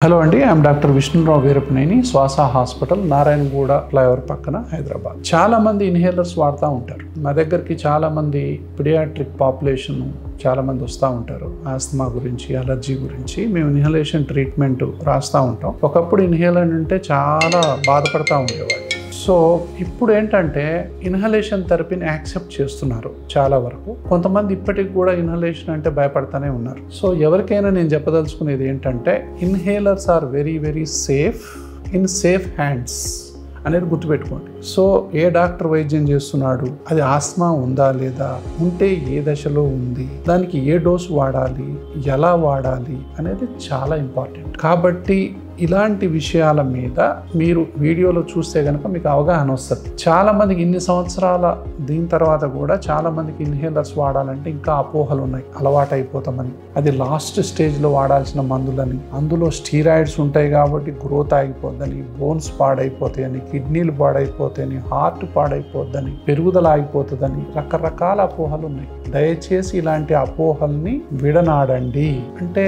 Hello అండి, I'm doctor Vishnu Rao Veerapaneni, శ్వాస hospital, Narayanguda flyover పక్కన, హైదరాబాద్. చాలా మంది ఇన్హేలర్స్ వాడుతూ ఉంటారు. మా దగ్గరికి చాలా మంది పిడియాట్రిక్ పాపులేషన్ చాలా మంది వస్తూ ఉంటారు. ఆస్తమా గురించి, అలర్జీ గురించి మేము ఇన్హలేషన్ ట్రీట్మెంట్ రాస్తూ ఉంటాం. ఒకప్పుడు ఇన్హేలర్ అంటే చాలా బాధపడతా ఉండేవాళ్ళు. సో ఇప్పుడు ఏంటంటే ఇన్హలేషన్ థెరపీని యాక్సెప్ట్ చేస్తున్నారు చాలా వరకు. కొంతమంది ఇప్పటికి కూడా ఇన్హలేషన్ అంటే భయపడతానే ఉన్నారు. సో ఎవరికైనా నేను చెప్పదలుచుకునేది ఏంటంటే inhalers are very very safe in safe hands అనేది గుర్తుపెట్టుకోండి. సో ఏ డాక్టర్ వైద్యం చేస్తున్నాడు, అది ఆస్మా ఉందా లేదా, ఉంటే ఏ దశలో ఉంది, దానికి ఏ డోసు వాడాలి, ఎలా వాడాలి అనేది చాలా ఇంపార్టెంట్. కాబట్టి ఇలాంటి విషయాల మీద మీరు వీడియోలో చూస్తే కనుక మీకు అవగాహన వస్తుంది. చాలా మందికి ఇన్ని సంవత్సరాల దీని తర్వాత కూడా చాలా మందికి ఇన్హేలర్స్ వాడాలంటే ఇంకా అపోహలు ఉన్నాయి. అలవాటు అయిపోతామని, అది లాస్ట్ స్టేజ్లో వాడాల్సిన మందులని, అందులో స్టీరాయిడ్స్ ఉంటాయి కాబట్టి గ్రోత్ ఆగిపోద్దని, బోన్స్ పాడైపోతాయని, కిడ్నీలు పాడైపోతాయని, హార్ట్ పాడైపోద్దని, పెరుగుదల ఆగిపోతుందని రకరకాల అపోహలు ఉన్నాయి. దయచేసి ఇలాంటి అపోహల్ని విడనాడండి. అంటే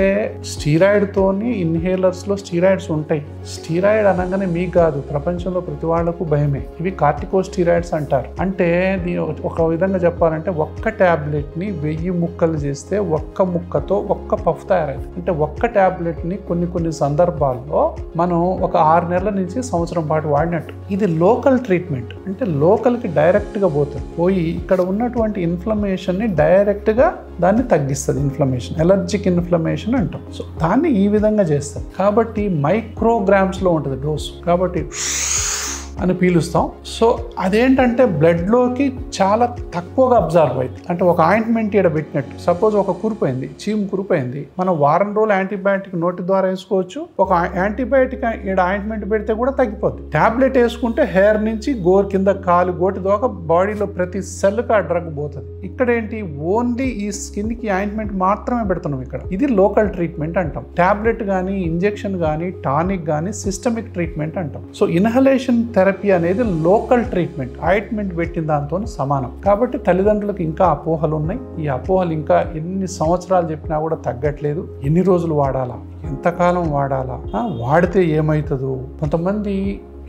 స్టీరాయిడ్తోని ఇన్హేలర్స్లో స్టీరాయిడ్స్ ఉంటాయి. స్టీరాయిడ్ అనగానే మీకు కాదు, ప్రపంచంలో ప్రతి వాళ్లకు భయమే. ఇవి కార్టికోస్టీరాయిడ్స్ అంటారు. అంటే ఒక విధంగా చెప్పాలంటే ఒక్క ట్యాబ్లెట్ని 1000 ముక్కలు చేస్తే ఒక్క ముక్కతో ఒక్క పఫ్ తయారైంది. అంటే ఒక్క ట్యాబ్లెట్ని కొన్ని సందర్భాల్లో మనం ఒక 6 నెలల నుంచి సంవత్సరం పాటు వాడినట్టు. ఇది లోకల్ ట్రీట్మెంట్. అంటే లోకల్కి డైరెక్ట్గా పోయి ఇక్కడ ఉన్నటువంటి ఇన్ఫ్లమేషన్ని డైరెక్ట్గా దాన్ని తగ్గిస్తుంది. ఇన్ఫ్లమేషన్, ఎలర్జిక్ ఇన్ఫ్లమేషన్ అంటాం. సో దాన్ని ఈ విధంగా చేస్తుంది. కాబట్టి మైక్రోగ్రామ్స్లో ఉంటుంది డోసు. కాబట్టి అని పీలుస్తాం. సో అదేంటంటే బ్లడ్లోకి చాలా తక్కువగా అబ్జర్వ్ అవుతుంది. అంటే ఒక ఆయింట్మెంట్ ఇక్కడ పెట్టినట్టు. సపోజ్ ఒక కురిపోయింది, చీము కురిపోయింది, మనం వారం రోజులు యాంటీబయాటిక్ నోటి ద్వారా వేసుకోవచ్చు. ఒక యాంటీబయాటిక్ ఇక్కడ ఆయింట్మెంట్ పెడితే కూడా తగ్గిపోద్ది. ట్యాబ్లెట్ వేసుకుంటే హెయిర్ నుంచి గోర్ కింద కాలు గోటి దాకా బాడీలో ప్రతి సెల్కి ఆ డ్రగ్ పోతుంది. ఇక్కడ ఏంటి, ఓన్లీ ఈ స్కిన్కి ఆయింట్మెంట్ మాత్రమే పెడుతున్నాం ఇక్కడ. ఇది లోకల్ ట్రీట్మెంట్ అంటాం. ట్యాబ్లెట్ కానీ, ఇంజెక్షన్ కానీ, టానిక్ కానీ సిస్టమిక్ ట్రీట్మెంట్ అంటాం. సో ఇన్హలేషన్ థెరపీ అనేది లోకల్ ట్రీట్మెంట్, ఆయింట్మెంట్ పెట్టిన దాంతో సమానం. కాబట్టి తల్లిదండ్రులకు ఇంకా అపోహలు ఉన్నాయి. ఈ అపోహలు ఇంకా ఎన్ని సంవత్సరాలు చెప్పినా కూడా తగ్గట్లేదు. ఎన్ని రోజులు వాడాలా, ఎంతకాలం వాడాలా, వాడితే ఏమవుతుందో. కొంతమంది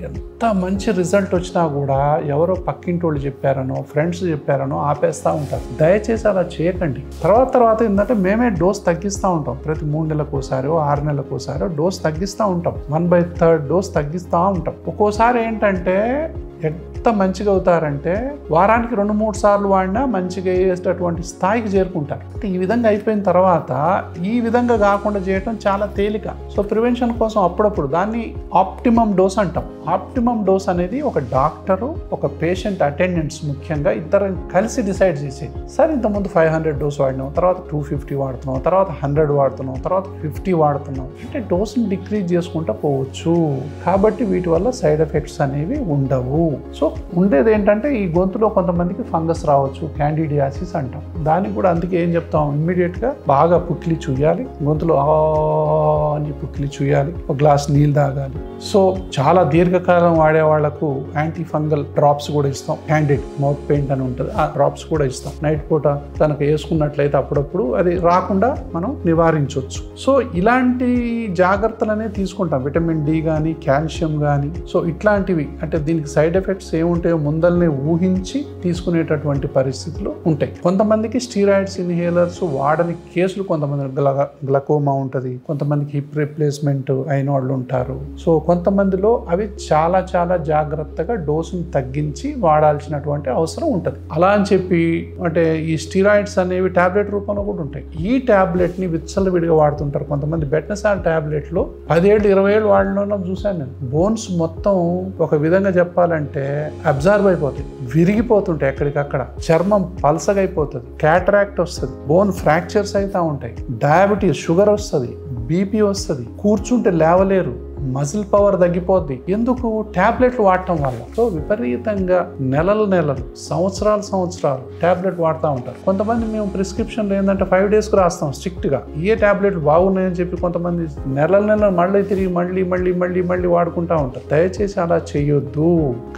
ఎంత మంచి రిజల్ట్ వచ్చినా కూడా ఎవరో పక్కింటి వాళ్ళు చెప్పారనో, ఫ్రెండ్స్ చెప్పారనో ఆపేస్తూ ఉంటారు. దయచేసి అలా చేయకండి. తర్వాత ఏంటంటే మేమే డోస్ తగ్గిస్తూ ఉంటాం. ప్రతి 3 నెలలకు ఒకసారో 6 నెలలకు ఒకసారో డోస్ తగ్గిస్తూ ఉంటాం. 1/3 డోస్ తగ్గిస్తూ ఉంటాం. ఒక్కోసారి ఏంటంటే ఎంత మంచిగా అవుతారంటే వారానికి 2-3 సార్లు వాడినా మంచిగా అయ్యేటటువంటి స్థాయికి చేరుకుంటారు. అంటే ఈ విధంగా అయిపోయిన తర్వాత ఈ విధంగా కాకుండా చేయటం చాలా తేలిక. సో ప్రివెన్షన్ కోసం అప్పుడప్పుడు దాన్ని ఆప్టిమమ్ డోస్ అంటాం. ఆప్టిమమ్ డోస్ అనేది ఒక డాక్టరు, ఒక పేషెంట్ అటెండెంట్స్ ముఖ్యంగా ఇద్దరం కలిసి డిసైడ్ చేసేది. సార్ ఇంతకుముందు 500 డోస్ వాడినాం, తర్వాత 250 వాడుతున్నాం, తర్వాత 100 వాడుతున్నాం, తర్వాత 50 వాడుతున్నాం. అంటే డోస్ని డిక్రీజ్ చేసుకుంటూ పోవచ్చు. కాబట్టి వీటి వల్ల సైడ్ ఎఫెక్ట్స్ అనేవి ఉండవు. సో ఉండేది ఏంటంటే ఈ గొంతులో కొంతమందికి ఫంగస్ రావచ్చు, క్యాండిడియాసిస్ అంటాం. దానికి కూడా అందుకే ఏం చెప్తాం, ఇమ్మీడియట్గా బాగా పుక్కిలి చూయాలి, గొంతులో అని పుక్కిలి చూయాలి, ఒక గ్లాస్ నీళ్ళు తాగాలి. సో చాలా దీర్ఘకాలం వాడే వాళ్లకు యాంటీ ఫంగల్ డ్రాప్స్ కూడా ఇస్తాం. క్యాండిడ్ మౌత్ పెయింట్ అని ఉంటుంది, ఆ డ్రాప్స్ కూడా ఇస్తాం. నైట్ పూట తనకు వేసుకున్నట్లయితే అప్పుడప్పుడు అది రాకుండా మనం నివారించవచ్చు. సో ఇలాంటి జాగ్రత్తలు అనేవి తీసుకుంటాం. విటమిన్ డి కానీ, కాల్షియం కానీ. సో ఇట్లాంటివి అంటే దీనికి సైడ్ ఎఫెక్ట్స్ ఏముంటాయో ముందల్నే ఊహించి తీసుకునేటటువంటి పరిస్థితులు ఉంటాయి. కొంతమందికి స్టీరాయిడ్స్ ఇన్హేలర్స్ వాడని కేసులు, కొంతమంది గ్లకోమా ఉంటుంది, కొంతమందికి హిప్ రిప్లేస్మెంట్ అయిన వాళ్ళు ఉంటారు. సో కొంతమందిలో అవి చాలా జాగ్రత్తగా డోసును తగ్గించి వాడాల్సినటువంటి అవసరం ఉంటుంది. అలా అని చెప్పి అంటే ఈ స్టీరాయిడ్స్ అనేవి టాబ్లెట్ రూపంలో కూడా ఉంటాయి. ఈ టాబ్లెట్ని విచ్చలవిడిగా వాడుతుంటారు. కొంతమంది బెట్నసాల్ టాబ్లెట్లు 10 ఏళ్ళు 20 ఏళ్ళు వాడడం చూశాను నేను. బోన్స్ మొత్తం ఒక విధంగా చెప్పాలంటే అబ్జర్వ్ అయిపోతాయి, విరిగిపోతుంటాయి ఎక్కడికక్కడ, చర్మం పల్సగా అయిపోతుంది, క్యాటరాక్ట్ వస్తుంది, బోన్ ఫ్రాక్చర్స్ అవుతూ ఉంటాయి, డయాబెటీస్, షుగర్ వస్తుంది, బీపీ వస్తుంది, కూర్చుంటే లేవలేరు, మజిల్ పవర్ తగ్గిపోద్ది. ఎందుకు? టాబ్లెట్లు వాడటం వల్ల. సో విపరీతంగా నెలలు సంవత్సరాలు టాబ్లెట్ వాడుతూ ఉంటారు. కొంతమంది మేము ప్రిస్క్రిప్షన్లు ఏంటంటే 5 డేస్కి రాస్తాం స్ట్రిక్ట్గా. ఏ టాబ్లెట్లు బాగున్నాయని చెప్పి కొంతమంది నెలలు మళ్ళీ తిరిగి మళ్ళీ వాడుకుంటూ ఉంటారు. దయచేసి అలా చేయొద్దు.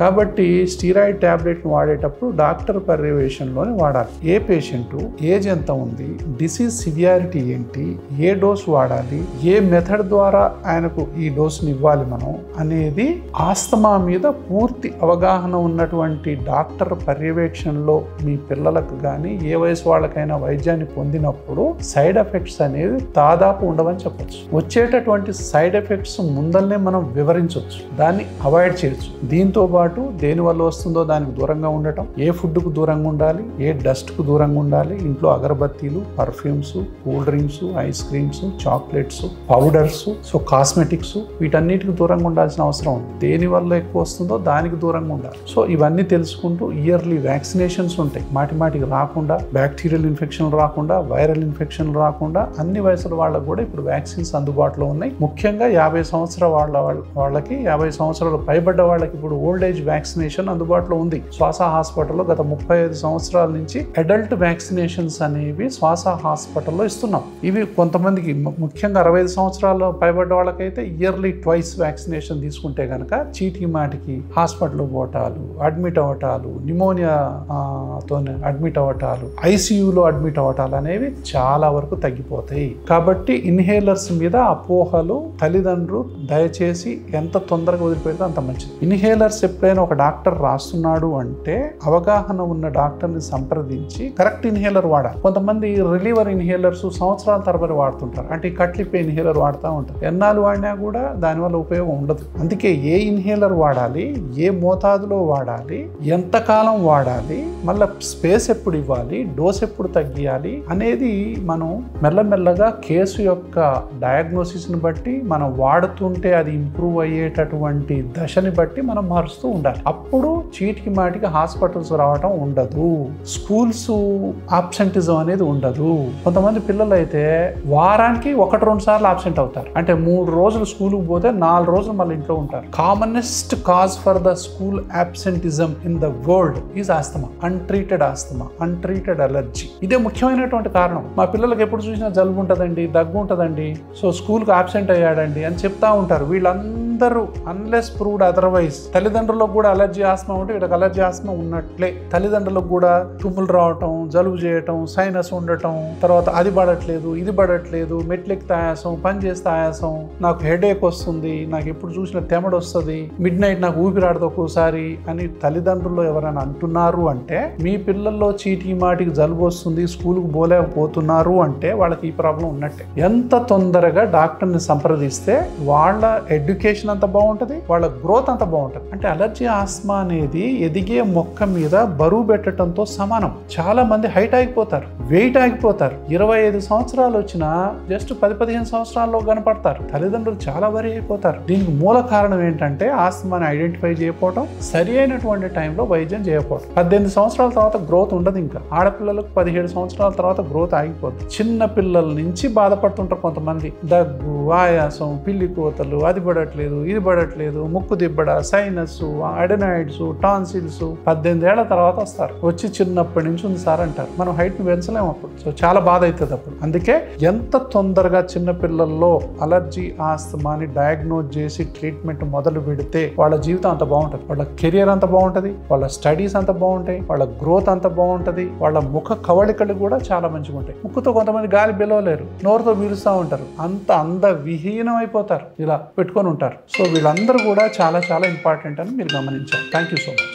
కాబట్టి స్టీరాయిడ్ టాబ్లెట్ని వాడేటప్పుడు డాక్టర్ పర్యవేక్షణలోనే వాడాలి. ఏ పేషెంట్ ఏజ్ ఎంత ఉంది, డిసీజ్ సివియారిటీ ఏంటి, ఏ డోస్ వాడాలి, ఏ మెథడ్ ద్వారా ఆయనకు ఈ డోస్ని ఇవ్వాలి మనం అనేది ఆస్తమా మీద పూర్తి అవగాహన ఉన్నటువంటి డాక్టర్ పర్యవేక్షణలో మీ పిల్లలకు కానీ ఏ వయసు వాళ్ళకైనా వైద్యాన్ని పొందినప్పుడు సైడ్ ఎఫెక్ట్స్ అనేది దాదాపు ఉండవని చెప్పొచ్చు. వచ్చేటటువంటి సైడ్ ఎఫెక్ట్స్ ముందల్నే మనం వివరించవచ్చు, దాన్ని అవాయిడ్ చేయొచ్చు. దీంతో పాటు దేని వల్ల వస్తుందో దానికి దూరంగా ఉండటం, ఏ ఫుడ్కు దూరంగా ఉండాలి, ఏ డస్ట్కు దూరంగా ఉండాలి, ఇంట్లో అగరబత్తీలు, perfumes, cool drinks, ice creams, chocolates, powders, so cosmetics, వీటన్నిటికి దూరంగా ఉండాల్సిన అవసరం ఉంది. దేని వల్ల ఎక్కువ వస్తుందో దానికి దూరంగా ఉండాలి. సో ఇవన్నీ తెలుసుకుంటూ ఇయర్లీ వ్యాక్సినేషన్స్ ఉంటాయి. మాటికి రాకుండా, బ్యాక్టీరియల్ ఇన్ఫెక్షన్ రాకుండా, వైరల్ ఇన్ఫెక్షన్ రాకుండా అన్ని వయసుల వాళ్ళకు కూడా ఇప్పుడు వ్యాక్సిన్స్ అందుబాటులో ఉన్నాయి. ముఖ్యంగా 50 సంవత్సరాల వాళ్ళకి 50 సంవత్సరాలు పైబడ్డ వాళ్ళకి ఇప్పుడు ఓల్డ్ ఏజ్ వ్యాక్సినేషన్ అందుబాటులో ఉంది. శ్వాస హాస్పిటల్లో గత 35 సంవత్సరాల నుంచి అడల్ట్ వ్యాక్సినేషన్స్ అనేవి శ్వాస హాస్పిటల్లో ఇస్తున్నాం. ఇవి కొంతమందికి ముఖ్యంగా 65 సంవత్సరాలు పైబడ్డ వాళ్ళకైతే ఇయర్లీ ట్వైస్ వ్యాక్సినేషన్ తీసుకుంటే కనుక చీటికి మాటికి హాస్పిటల్ పోవటాలు, అడ్మిట్ అవ్వటాలు, న్యూమోనియాతో అడ్మిట్ అవ్వటాలు, ఐసీయూలో అడ్మిట్ అవ్వటాలు అనేవి చాలా వరకు తగ్గిపోతాయి. కాబట్టి ఇన్హేలర్స్ మీద అపోహలు తల్లిదండ్రులు దయచేసి ఎంత తొందరగా వదిలిపెడితే అంత మంచిది. ఇన్హేలర్స్ ఎప్పుడైనా ఒక డాక్టర్ రాస్తున్నాడు అంటే అవగాహన ఉన్న డాక్టర్ని సంప్రదించి కరెక్ట్ ఇన్హేలర్ వాడాలి. కొంతమంది రిలీవర్ ఇన్హేలర్స్ సంవత్సరాల తరబడి వాడుతుంటారు. అంటే ఈ కట్లిపే ఇన్హేలర్ వాడుతూ ఉంటారు. ఎన్నాళ్ళు వాడినా కూడా దానివల్ల ఉపయోగం ఉండదు. అందుకే ఏ ఇన్హేలర్ వాడాలి, ఏ మోతాదులో వాడాలి, ఎంతకాలం వాడాలి, మళ్ళీ స్పేస్ ఎప్పుడు ఇవ్వాలి, డోస్ ఎప్పుడు తగ్గియాలి అనేది మనం మెల్లమెల్లగా కేసు యొక్క డయాగ్నోసిస్ని బట్టి మనం వాడుతుంటే అది ఇంప్రూవ్ అయ్యేటటువంటి దశని బట్టి మనం మారుస్తూ ఉండాలి. అప్పుడు చీటికి మాటికి హాస్పిటల్స్ రావటం ఉండదు. స్కూల్స్ ఆబ్సెంటిజం అనేది ఉండదు. కొంతమంది పిల్లలు అయితే వారానికి 1-2 సార్లు ఆబ్సెంట్ అవుతారు. అంటే 3 రోజులు స్కూల్కి పోతే 4 రోజులు మళ్ళీ ఇంట్లో ఉంటారు. Commonest cause for the school absenteeism in the world is asthma, untreated asthma, untreated allergy. ఇదే ముఖ్యమైనటువంటి కారణం. మా పిల్లలకి ఎప్పుడు చూసినా జలుబు ఉంటుందండి, దగ్గు ఉంటుందండి, సో స్కూల్కి ఆబ్సెంట్ అయ్యాడండి అని చెప్తా ఉంటారు. వీళ్ళందరూ అన్లెస్ ప్రూవ్డ్ అదర్వైజ్ తల్లిదండ్రులకు కూడా అలర్జీ ఆస్మా ఉంటే వీళ్ళకి అలర్జీ ఆస్మా ఉన్నట్లే. తల్లిదండ్రులకు కూడా తుమ్ములు రావటం, జలుబు చేయటం, సైనస్ ఉండటం, తర్వాత అది పడట్లేదు, ఇది పడట్లేదు, మెట్లెక్కితే ఆయాసం, పని చేస్తే ఆయాసం, నాకు హెడేక్ వస్తుంది, నాకు ఎప్పుడు చూసిన తెమడు వస్తుంది, మిడ్ నైట్ నాకు ఊపిరాడదు ఒక్కోసారి అని తల్లిదండ్రులు ఎవరైనా అంటున్నారు అంటే మీ పిల్లల్లో చీటికి మాటికి జలుబు వస్తుంది, స్కూల్కి పోలేకపోతున్నారు అంటే వాళ్ళకి ఈ ప్రాబ్లం ఉన్నట్టే. ఎంత తొందరగా డాక్టర్ని సంప్రదిస్తే వాళ్ళ ఎడ్యుకేషన్ అంత బాగుంటుంది, వాళ్ళ గ్రోత్ అంత బాగుంటుంది. అంటే అలర్జీ ఆస్మా అనేది ఎదిగే మొక్క మీద బరువు పెట్టడంతో సమానం. చాలా మంది హైట్ ఆగిపోతారు, వెయిట్ ఆగిపోతారు. 25 సంవత్సరాలు వచ్చినా జస్ట్ 10-15 సంవత్సరాల్లో కనపడతారు. తల్లిదండ్రులు చాలా వరి అయిపోతారు. దీనికి మూల కారణం ఏంటంటే ఆస్మాని ఐడెంటిఫై చేయకపోవడం, సరి అయినటువంటి టైంలో వైద్యం చేయకపోవడం. 18 సంవత్సరాల తర్వాత గ్రోత్ ఉండదు. ఇంకా ఆడపిల్లలకు 17 సంవత్సరాల తర్వాత గ్రోత్ ఆగిపోతుంది. చిన్న పిల్లల నుంచి బాధపడుతుంటారు కొంతమంది. దగ్గు, ఆయాసం, పిల్లి కోతలు, అది పడట్లేదు, ఇది పడట్లేదు, ముక్కు దిబ్బడ, సైనస్, అడెనాయిడ్స్, టాన్సిల్స్ 18 ఏళ్ల తర్వాత వస్తారు. వచ్చి చిన్నప్పటి నుంచి ఉంది సార్ అంటారు. మనం హైట్ ని పెంచలేము అప్పుడు. సో చాలా బాధ అవుతుంది అప్పుడు. అందుకే ఎంత తొందరగా చిన్న పిల్లల్లో అలర్జీ ఆస్తమాని డయాగ్నోజ్ చేసి ట్రీట్మెంట్ మొదలు పెడితే వాళ్ళ జీవితం అంత బాగుంటుంది, వాళ్ళ కెరియర్ అంత బాగుంటుంది, వాళ్ళ స్టడీస్ అంత బాగుంటాయి, వాళ్ళ గ్రోత్ అంత బాగుంటుంది, వాళ్ళ ముఖ కవళికలు కూడా చాలా మంచిగా ఉంటాయి. ముక్కుతో కొంతమంది గాలి పిలవలేరు, నోరుతో పీలుస్తూ ఉంటారు, అంత అందవిహీనం అయిపోతారు, ఇలా పెట్టుకొని ఉంటారు. సో వీళ్ళందరూ కూడా చాలా చాలా ఇంపార్టెంట్ అని మీరు గమనించాలి. Thank you so much.